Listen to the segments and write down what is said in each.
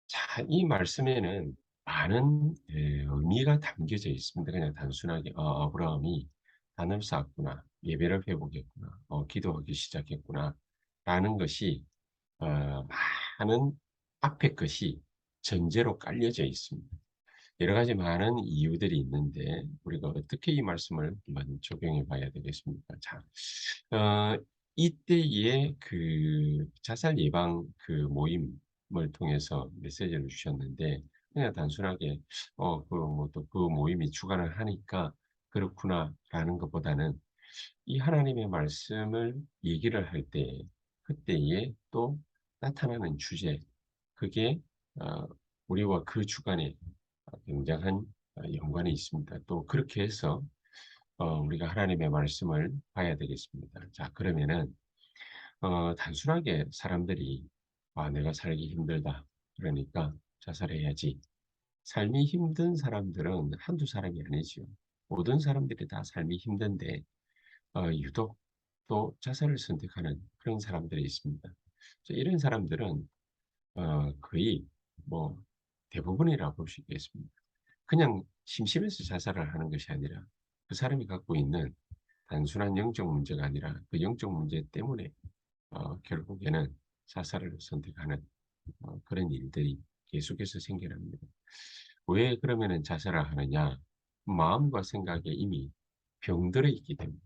자, 이 말씀에는 많은 의미가 담겨져 있습니다. 그냥 단순하게 아브라함이 단을 쌓았구나, 예배를 회복했구나, 기도하기 시작했구나 라는 것이 어, 많은 앞에 것이 전제로 깔려져 있습니다. 여러 가지 많은 이유들이 있는데 우리가 어떻게 이 말씀을 한번 적용해 봐야 되겠습니까? 자, 어, 이때에 그 자살 예방 그 모임을 통해서 메시지를 주셨는데 그냥 단순하게 그 뭐 또 그 모임이 주관을 하니까 그렇구나라는 것보다는 이 하나님의 말씀을 얘기를 할 때 그때에 또 나타나는 주제 그게 어, 우리와 그 주간에 굉장한 연관이 있습니다. 또 그렇게 해서 우리가 하나님의 말씀을 봐야 되겠습니다. 자, 그러면은 단순하게 사람들이 내가 살기 힘들다. 그러니까 자살해야지. 삶이 힘든 사람들은 한두 사람이 아니지요. 모든 사람들이 다 삶이 힘든데 유독 또 자살을 선택하는 그런 사람들이 있습니다. 이런 사람들은 거의 뭐 대부분이라고 볼 수 있겠습니다. 그냥 심심해서 자살을 하는 것이 아니라 그 사람이 갖고 있는 단순한 영적 문제가 아니라 그 영적 문제 때문에 결국에는 자살을 선택하는 그런 일들이 계속해서 생겨납니다. 왜 그러면은 자살을 하느냐? 마음과 생각에 이미 병들어 있기 때문에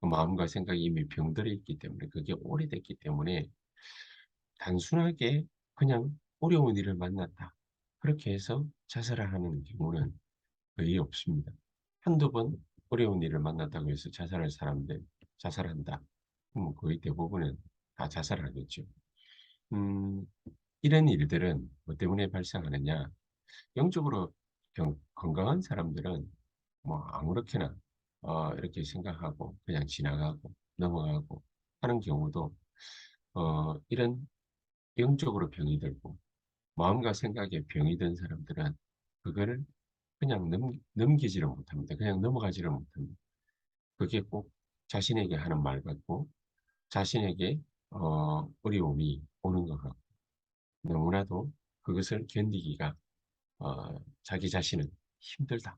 그 마음과 생각이 이미 병들어 있기 때문에 그게 오래됐기 때문에 단순하게 그냥 어려운 일을 만났다. 그렇게 해서 자살을 하는 경우는 거의 없습니다. 한두 번 어려운 일을 만났다고 해서 자살할 사람들, 자살한다. 그럼 거의 대부분은 다 자살하겠죠. 음, 이런 일들은 뭐 때문에 발생하느냐? 영적으로 건강한 사람들은 뭐 아무렇게나 이렇게 생각하고 그냥 지나가고 넘어가고 하는 경우도 이런 영적으로 병이 들고 마음과 생각에 병이 든 사람들은 그거를 그냥 넘기지를 못합니다. 그냥 넘어가지를 못합니다. 그게 꼭 자신에게 하는 말 같고 자신에게 어려움이 오는 것 같고 너무나도 그것을 견디기가 자기 자신은 힘들다.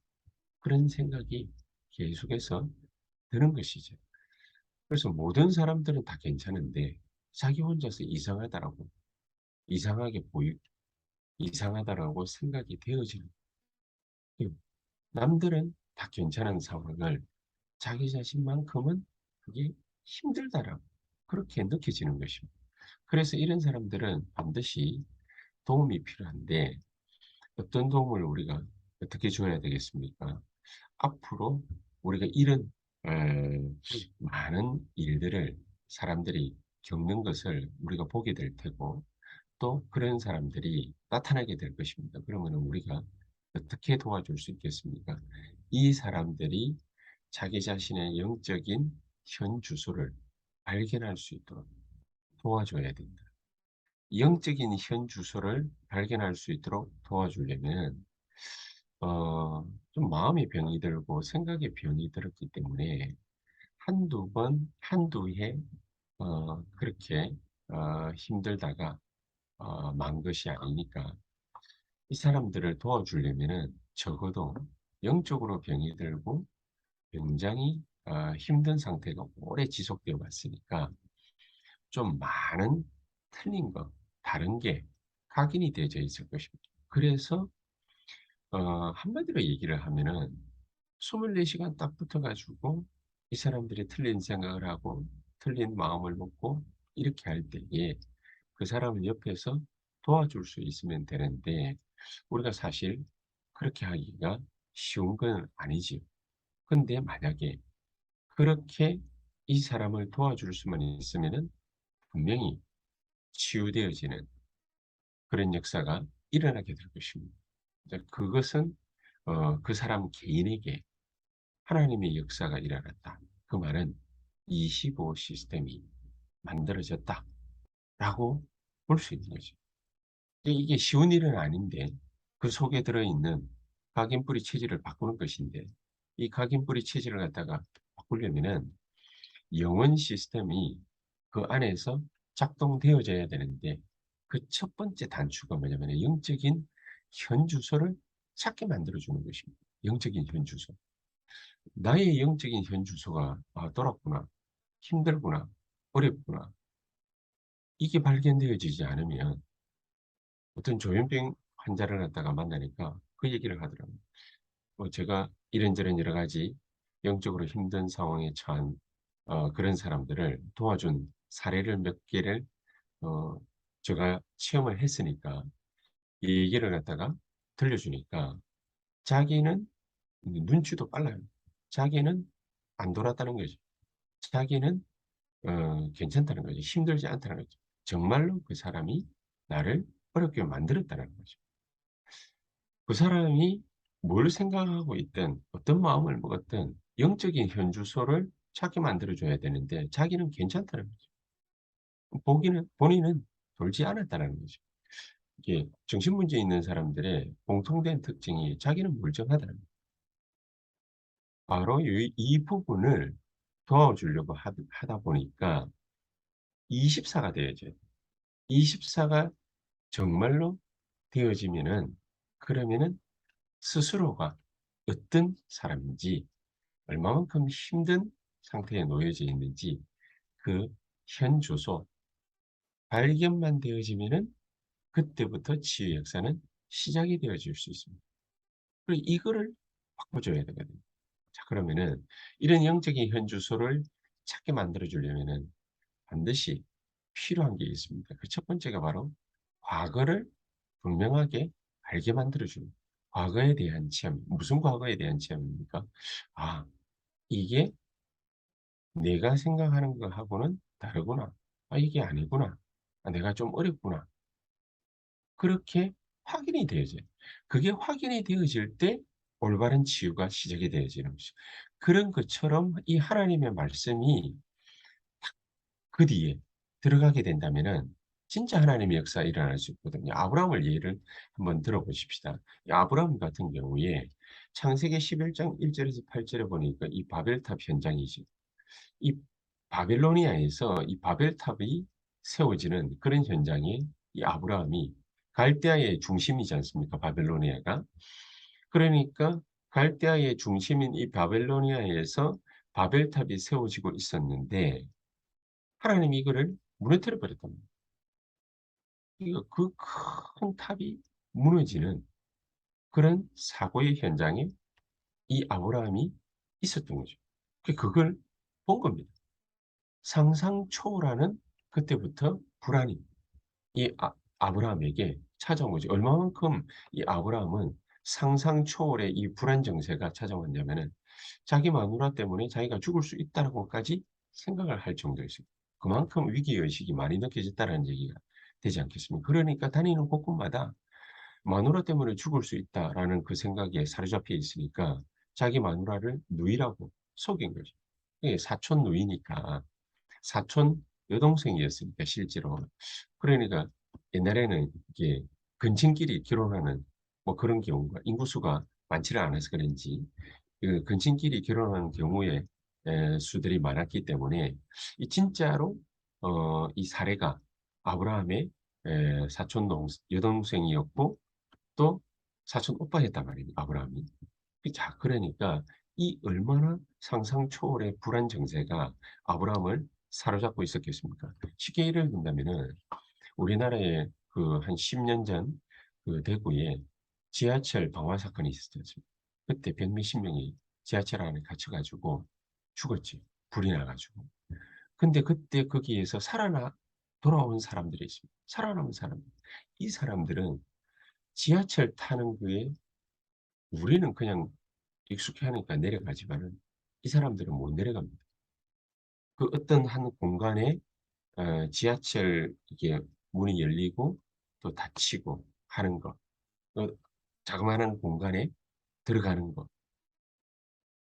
그런 생각이 계속해서 드는 것이죠. 그래서 모든 사람들은 다 괜찮은데 자기 혼자서 이상하다라고 이상하게 보이 이상하다라고 생각이 되어지는 거예요. 남들은 다 괜찮은 상황을 자기 자신만큼은 그게 힘들다라고 그렇게 느껴지는 것입니다. 그래서 이런 사람들은 반드시 도움이 필요한데 어떤 도움을 우리가 어떻게 줘야 되겠습니까? 앞으로 우리가 이런 많은 일들을 사람들이 겪는 것을 우리가 보게 될 테고 또 그런 사람들이 나타나게 될 것입니다. 그러면 우리가 어떻게 도와줄 수 있겠습니까? 이 사람들이 자기 자신의 영적인 현 주소를 발견할 수 있도록 도와줘야 된다. 영적인 현 주소를 발견할 수 있도록 도와주려면 좀 마음의 병이 들고 생각의 병이 들었기 때문에 한두 번, 한두 해 그렇게 힘들다가 만 것이 아니니까 이 사람들을 도와주려면은 적어도 영적으로 병이 들고 굉장히 힘든 상태가 오래 지속되어 왔으니까 좀 많은 틀린 것, 다른 게 각인이 되어져 있을 것입니다. 그래서 한마디로 얘기를 하면은 24시간 딱 붙어가지고 이 사람들이 틀린 생각을 하고 틀린 마음을 먹고 이렇게 할 때에 그 사람을 옆에서 도와줄 수 있으면 되는데 우리가 사실 그렇게 하기가 쉬운 건 아니지요. 근데 만약에 그렇게 이 사람을 도와줄 수만 있으면은 분명히 치유되어지는 그런 역사가 일어나게 될 것입니다. 이제 그것은 그 사람 개인에게 하나님의 역사가 일어났다. 그 말은 25 시스템이 만들어졌다라고 볼 수 있는 거죠. 이게 쉬운 일은 아닌데 그 속에 들어있는 각인뿌리 체질을 바꾸는 것인데 이 각인뿌리 체질을 갖다가 바꾸려면은 영원 시스템이 그 안에서 작동되어져야 되는데 그 첫 번째 단추가 뭐냐면 영적인 현주소를 찾게 만들어 주는 것입니다. 영적인 현주소. 나의 영적인 현주소가 '아 돌았구나. 힘들구나. 어렵구나.' 이게 발견되어지지 않으면 어떤 조현병 환자를 갖다가 만나니까 그 얘기를 하더라고요. 제가 이런저런 여러 가지 영적으로 힘든 상황에 처한 그런 사람들을 도와준 사례를 몇 개를 어 제가 체험을 했으니까 이 얘기를 갖다가 들려주니까 자기는 눈치도 빨라요. 자기는 안 돌았다는 거죠. 자기는 괜찮다는 거죠. 힘들지 않다는 거죠. 정말로 그 사람이 나를 어렵게 만들었다는 거죠. 그 사람이 뭘 생각하고 있든 어떤 마음을 먹었든 영적인 현주소를 찾게 만들어 줘야 되는데 자기는 괜찮다는 거죠. 보기는 본인은 돌지 않았다는 거죠. 이게 정신문제 있는 사람들의 공통된 특징이 자기는 멀쩡하다는 거예요. 바로 이 부분을 도와주려고 하다 보니까 24가 되어져요. 24가 정말로 되어지면은 그러면은 스스로가 어떤 사람인지 얼마만큼 힘든 상태에 놓여져 있는지 그 현 주소 발견만 되어지면은 그때부터 치유 역사는 시작이 되어질 수 있습니다. 그리고 이거를 바꿔줘야 되거든요. 자 그러면은 이런 영적인 현 주소를 찾게 만들어 주려면은 반드시 필요한 게 있습니다. 그 첫 번째가 바로 과거를 분명하게 알게 만들어 주는 과거에 대한 체험. 무슨 과거에 대한 체험입니까? '아 이게 내가 생각하는 거하고는 다르구나. 아 이게 아니구나. 아 내가 좀 어렵구나.' 그렇게 확인이 되어져요. 그게 확인이 되어질 때 올바른 치유가 시작이 되어지는 것이죠. 그런 것처럼 이 하나님의 말씀이 그 뒤에 들어가게 된다면은 진짜 하나님의 역사가 일어날 수 있거든요. 아브라함을 예를 한번 들어 보십시다. 이 아브라함 같은 경우에 창세기 11장 1 절에서 8 절에 보니까 이 바벨탑 현장이지. 이 바벨로니아에서 이 바벨탑이 세워지는 그런 현장에 이 아브라함이 갈대아의 중심이지 않습니까? 바벨로니아가. 그러니까 갈대아의 중심인 이 바벨로니아에서 바벨탑이 세워지고 있었는데 하나님이 이거를 무너뜨려 버렸단 말이에요. 이거 그 큰 탑이 무너지는 그런 사고의 현장에 이 아브라함이 있었던 거죠. 그걸 본 겁니다. 상상 초월하는 그때부터 불안이 이 아브라함에게 찾아온 거죠. 얼마만큼 이 아브라함은 상상 초월의 이 불안 정세가 찾아왔냐면은 자기 마누라 때문에 자기가 죽을 수 있다라고까지 생각을 할 정도였어요. 그만큼 위기의식이 많이 느껴졌다라는 얘기가 되지 않겠습니까? 그러니까 다니는 곳곳마다 '마누라 때문에 죽을 수 있다.'라는 그 생각에 사로잡혀 있으니까 자기 마누라를 누이라고 속인 거죠. 이게 사촌 누이니까 사촌 여동생이었으니까 실제로. 그러니까 옛날에는 이게 근친끼리 결혼하는 뭐 그런 경우가 인구수가 많지를 않아서 그런지 그 근친끼리 결혼하는 경우에 수들이 많았기 때문에 이 진짜로 이 사례가 아브라함의 사촌 여동생이었고 또 사촌 오빠였단 말이에요, 아브라함이. 자 그러니까 이 얼마나 상상 초월의 불안 정세가 아브라함을 사로잡고 있었겠습니까? 쉽게 예를 든다면은 우리나라에 그 한 10년 전 그 대구에 지하철 방화 사건이 있었지 않습니까? 그때 백 몇십 명이 지하철 안에 갇혀 가지고 죽었지, 불이 나 가지고. 근데 그때 거기에서 돌아온 사람들이 있습니다. 살아남은 사람들. 이 사람들은 지하철 타는 거에 우리는 그냥 익숙해 하니까 내려가지만은 이 사람들은 못 내려갑니다. 그 어떤 한 공간에 지하철 이게 문이 열리고 또 닫히고 하는 거. 그 자그마한 공간에 들어가는 거.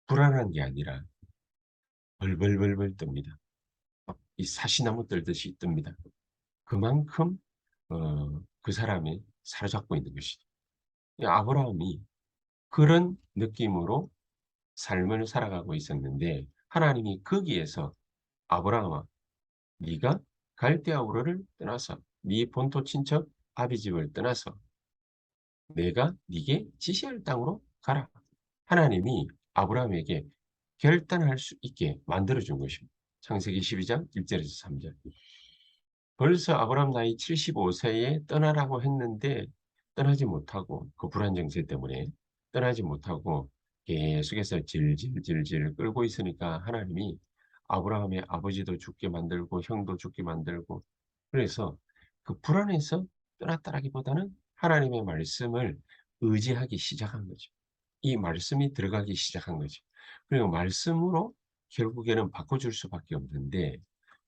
불안한 게 아니라 벌벌벌벌 떱니다. 막 이 사시나무 떨듯이 뜹니다. 그만큼 그 사람이 사로잡고 있는 것이죠. 이 아브라함이 그런 느낌으로 삶을 살아가고 있었는데 하나님이 거기에서 "아브라함아 네가 갈대아 우르를 떠나서" 네 본토 친척 아비집을 떠나서 내가 네게 지시할 땅으로 가라. 하나님이 아브라함에게 결단할 수 있게 만들어준 것입니다. 창세기 12장 1절에서 3절. 벌써 아브라함 나이 75세에 떠나라고 했는데 떠나지 못하고 그 불안 정세 때문에 떠나지 못하고 계속해서 질질질질 끌고 있으니까 하나님이 아브라함의 아버지도 죽게 만들고 형도 죽게 만들고 그래서 그 불안해서 떠났다라기보다는 하나님의 말씀을 의지하기 시작한 거죠. 이 말씀이 들어가기 시작한 거죠. 그리고 말씀으로 결국에는 바꿔줄 수밖에 없는데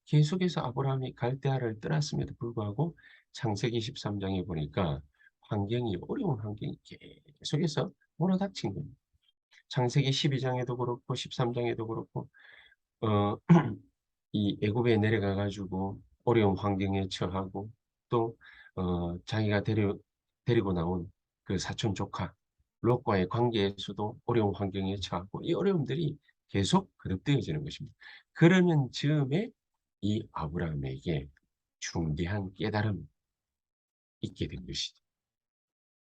계속해서 아브라함이 갈대아를 떠났음에도 불구하고 창세기 13장에 보니까 환경이 어려운 환경이 계속해서 몰아닥친 겁니다. 창세기 12장에도 그렇고 13장에도 그렇고 어, 이 애굽에 내려가 가지고 어려운 환경에 처하고 또 자기가 데리고 나온 그 사촌 조카 롯과의 관계에서도 어려운 환경에 처하고 이 어려움들이 계속 거듭되어지는 것입니다. 그러는 즈음에 이 아브라함에게 중대한 깨달음이 있게 된 것이죠.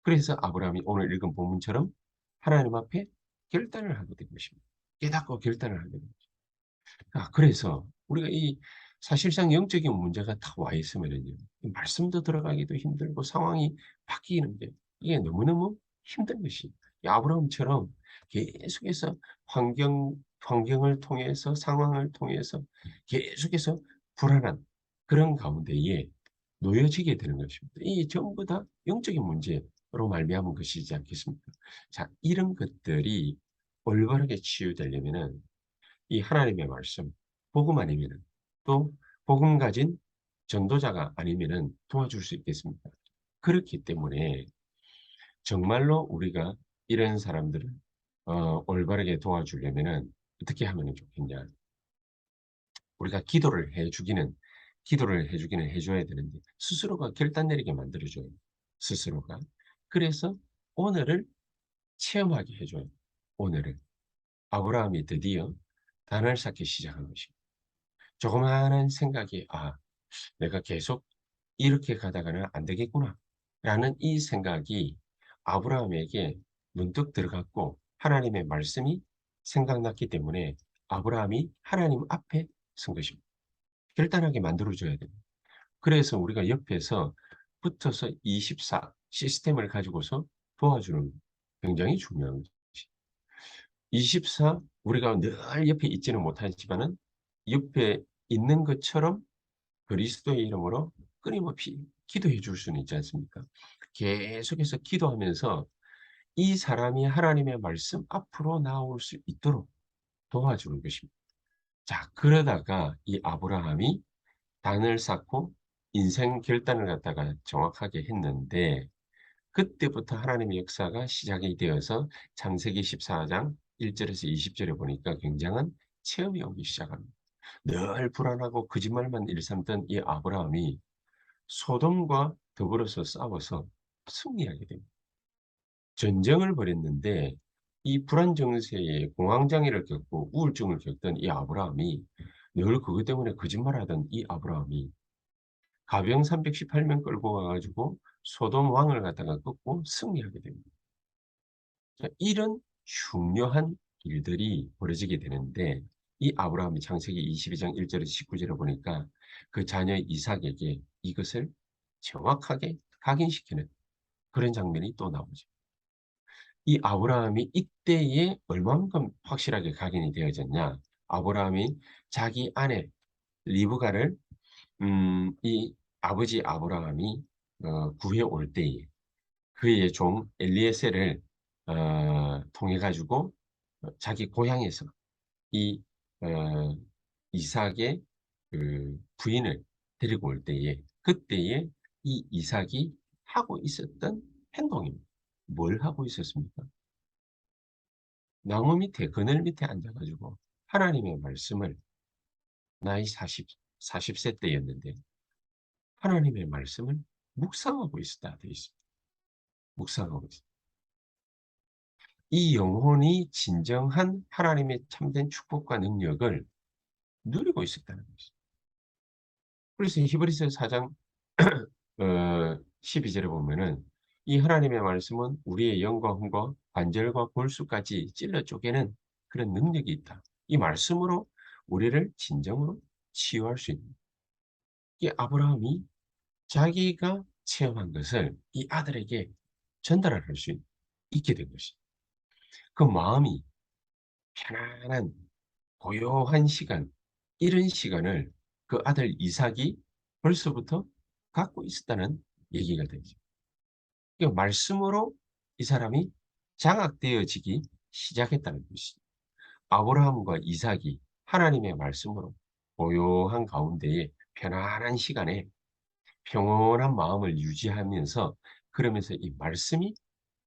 그래서 아브라함이 오늘 읽은 본문처럼 하나님 앞에 결단을 하게 된 것입니다. 깨닫고 결단을 하게 된 것입니다. 그래서 우리가 이 사실상 영적인 문제가 다 와 있으면은요. 말씀도 들어가기도 힘들고 상황이 바뀌는 게 이게 너무너무 힘든 것이 이 아브라함처럼 계속해서 환경을 통해서 상황을 통해서 계속해서 불안한 그런 가운데에 놓여지게 되는 것입니다. 이 전부 다 영적인 문제로 말미암은 것이지 않겠습니까? 자, 이런 것들이 올바르게 치유되려면은 이 하나님의 말씀, 복음 아니면은 또 복음 가진 전도자가 아니면은 도와줄 수 있겠습니까? 그렇기 때문에 정말로 우리가 이런 사람들을 올바르게 도와주려면은 어떻게 하면 좋겠냐? 우리가 기도를 해주기는 해줘야 되는데 스스로가 결단 내리게 만들어줘요. 스스로가. 그래서 오늘을 체험하게 해줘요. 오늘을. 아브라함이 드디어 단을 쌓기 시작한 것입니다. 조그마한 생각이 내가 계속 이렇게 가다가는 안 되겠구나 라는 이 생각이 아브라함에게 문득 들어갔고 하나님의 말씀이 생각났기 때문에 아브라함이 하나님 앞에 선 것입니다. 결단하게 만들어줘야 됩니다. 그래서 우리가 옆에서 붙어서 24 시스템을 가지고서 도와주는 굉장히 중요한 것이 24 우리가 늘 옆에 있지는 못하지만은 옆에 있는 것처럼 그리스도의 이름으로 끊임없이 기도해 줄 수는 있지 않습니까? 계속해서 기도하면서 이 사람이 하나님의 말씀 앞으로 나올 수 있도록 도와주는 것입니다. 자, 그러다가 이 아브라함이 단을 쌓고 인생 결단을 갖다가 정확하게 했는데 그때부터 하나님의 역사가 시작이 되어서 창세기 14장 1절에서 20절에 보니까 굉장한 체험이 오기 시작합니다. 늘 불안하고 거짓말만 일삼던 이 아브라함이 소돔과 더불어서 싸워서 승리하게 됩니다. 전쟁을 벌였는데 이 불안 정세에 공황장애를 겪고 우울증을 겪던 이 아브라함이 늘 그것 때문에 거짓말하던 이 아브라함이 가병 318명 끌고 가가지고 소돔 왕을 갖다가 꺾고 승리하게 됩니다. 자, 이런 중요한 일들이 벌어지게 되는데 이 아브라함이 창세기 22장 1절에서 19절에 보니까 그 자녀 이삭에게 이것을 정확하게 각인시키는 그런 장면이 또 나오죠. 이 아브라함이 이때에 얼만큼 확실하게 각인이 되어졌냐? 아브라함이 자기 아내 리브가를 이 아버지 아브라함이 구해 올 때에 그의 종 엘리에셀을 통해 가지고 자기 고향에서 이 어, 이삭의 그 부인을 데리고 올 때에 그때에 이 이삭이 하고 있었던 행동입니다. 뭘 하고 있었습니까? 나무 밑에 그늘 밑에 앉아가지고 하나님의 말씀을 나이 40세 때였는데 하나님의 말씀을 묵상하고 있었다 되어 있습니다. 묵상하고 있습니다. 이 영혼이 진정한 하나님의 참된 축복과 능력을 누리고 있었다는 것이죠. 그래서 히브리서 4장 12절에 보면은 이 하나님의 말씀은 우리의 영과 hum과 관절과 골수까지 찔러 쪼개는 그런 능력이 있다. 이 말씀으로 우리를 진정으로 치유할 수 있는, 이 아브라함이 자기가 체험한 것을 이 아들에게 전달을 할 수 있게 된 것이, 그 마음이 편안한 고요한 시간, 이런 시간을 그 아들 이삭이 벌써부터 갖고 있었다는 얘기가 되죠. 이 말씀으로 이 사람이 장악되어지기 시작했다는 것이죠. 아브라함과 이삭이 하나님의 말씀으로 고요한 가운데에 편안한 시간에 평온한 마음을 유지하면서, 그러면서 이 말씀이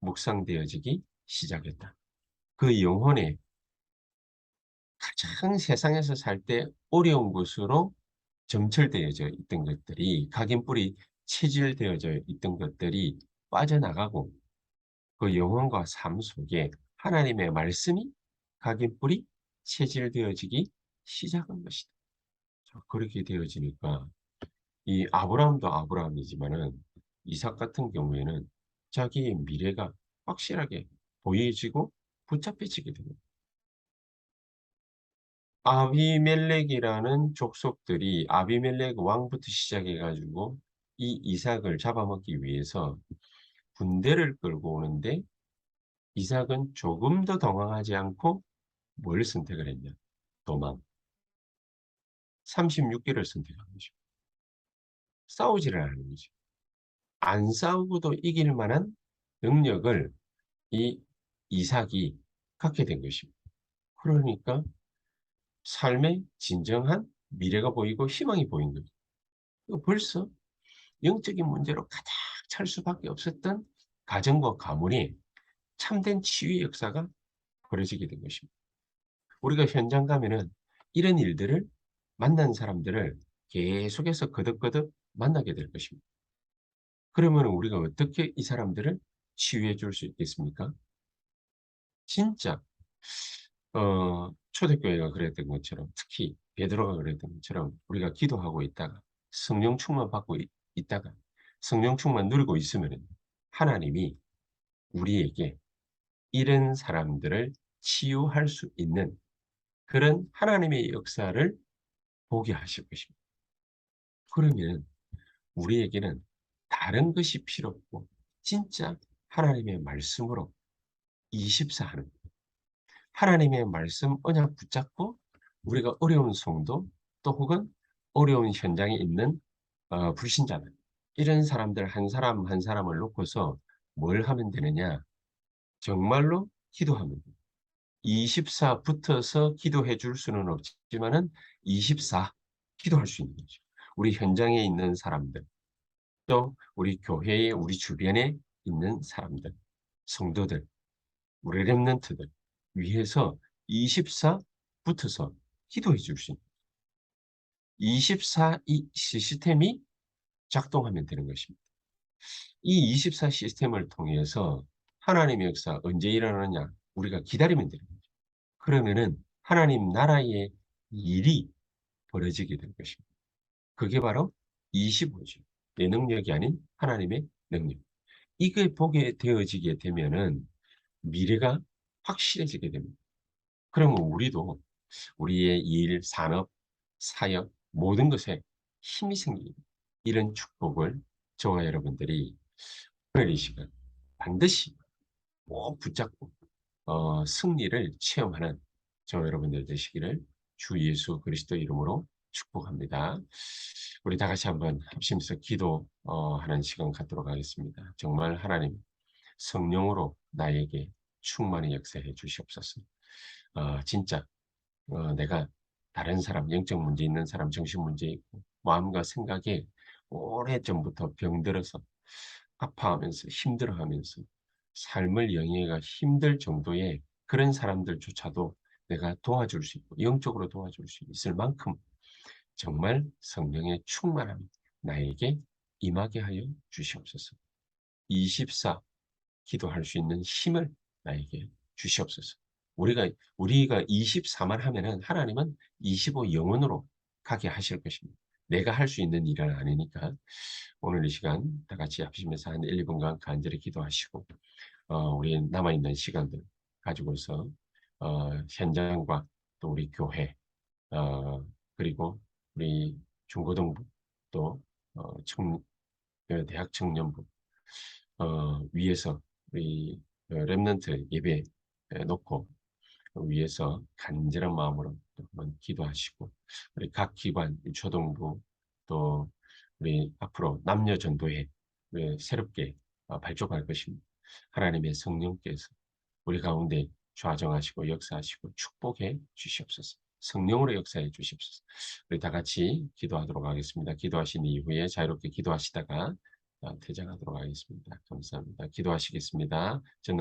묵상되어지기 시작했다. 그 영혼의 가장 세상에서 살 때 어려운 것으로 점철되어져 있던 것들이, 각인뿔이 체질되어져 있던 것들이 빠져나가고, 그 영혼과 삶 속에 하나님의 말씀이 각인뿔이 체질되어지기 시작한 것이다. 자, 그렇게 되어지니까 이 아브라함도 아브라함이지만은 이삭 같은 경우에는 자기의 미래가 확실하게 보여지고 붙잡혀지게 됩니다. 아비멜렉이라는 족속들이 아비멜렉 왕부터 시작해 가지고 이 이삭을 잡아먹기 위해서 군대를 끌고 오는데, 이삭은 조금 더 당황하지 않고 뭘 선택을 했냐? 도망. 36개를 선택한 거죠. 싸우지를 않은 거죠. 안 싸우고도 이길 만한 능력을 이 이삭이 갖게 된 것입니다. 그러니까 삶의 진정한 미래가 보이고 희망이 보인 거죠. 벌써 영적인 문제로 가득 찰 수밖에 없었던 가정과 가문이 참된 치유의 역사가 벌어지게 된 것입니다. 우리가 현장 가면은 이런 일들을, 만난 사람들을 계속해서 거듭거듭 만나게 될 것입니다. 그러면 우리가 어떻게 이 사람들을 치유해 줄 수 있겠습니까? 진짜 초대교회가 그랬던 것처럼, 특히 베드로가 그랬던 것처럼, 우리가 기도하고 있다가 성령 충만 받고 있다가 성령 충만 누리고 있으면 하나님이 우리에게 이런 사람들을 치유할 수 있는 그런 하나님의 역사를 보게 하실 것입니다. 그러면 우리에게는 다른 것이 필요 없고 진짜 하나님의 말씀으로 24하는, 하나님의 말씀 언약 붙잡고 우리가 어려운 성도, 또 혹은 어려운 현장에 있는 불신자들, 이런 사람들 한 사람 한 사람을 놓고서 뭘 하면 되느냐? 정말로 기도하면 돼요. 24 붙어서 기도해 줄 수는 없지만은 24 기도할 수 있는 거죠. 우리 현장에 있는 사람들, 또 우리 교회에, 우리 주변에 있는 사람들, 성도들, 우리 렘넌트들 위해서 24 붙어서 기도해 줄 수 있는, 24 이 시스템이 작동하면 되는 것입니다. 이 24 시스템을 통해서 하나님의 역사 언제 일어나느냐? 우리가 기다리면 되는 거죠. 그러면은 하나님 나라의 일이 벌어지게 될 것입니다. 그게 바로 25죠. 내 능력이 아닌 하나님의 능력. 이게 보게 되어지게 되면은 미래가 확실해지게 됩니다. 그러면 우리도 우리의 일, 산업, 사역, 모든 것에 힘이 생깁니다. 이런 축복을 저와 여러분들이 오늘 이 시간 반드시 꼭 붙잡고 승리를 체험하는 저와 여러분들 되시기를 주 예수 그리스도 이름으로 축복합니다. 우리 다 같이 한번 합심해서 기도 하는 시간 갖도록 하겠습니다. 정말 하나님, 성령으로 나에게 충만히 역사해 주시옵소서. 진짜 내가 다른 사람, 영적 문제 있는 사람, 정신 문제 있고 마음과 생각에 오래전부터 병들어서 아파하면서 힘들어하면서 삶을 영위하기가 힘들 정도의 그런 사람들조차도 내가 도와줄 수 있고 영적으로 도와줄 수 있을 만큼 정말 성령의 충만함이 나에게 임하게 하여 주시옵소서. 24 기도할 수 있는 힘을 나에게 주시옵소서. 우리가 24만 하면은 하나님은 25 영원으로 가게 하실 것입니다. 내가 할 수 있는 일은 아니니까 오늘 이 시간 다 같이 합심해서 한 1, 2분간 간절히 기도하시고 우리 남아있는 시간들 가지고서 현장과 또 우리 교회 그리고 우리 중고등부 또 대학 청년부 위에서 우리 렘넌트 예배 놓고 위에서 간절한 마음으로 또 한번 기도하시고 우리 각 기관 초등부 또 우리 앞으로 남녀 전도회 우리 새롭게 발족할 것입니다. 하나님의 성령께서 우리 가운데 좌정하시고 역사하시고 축복해 주시옵소서. 성령으로 역사해 주시옵소서. 우리 다 같이 기도하도록 하겠습니다. 기도하신 이후에 자유롭게 기도하시다가 퇴장하도록 하겠습니다. 감사합니다. 기도하시겠습니다. 저는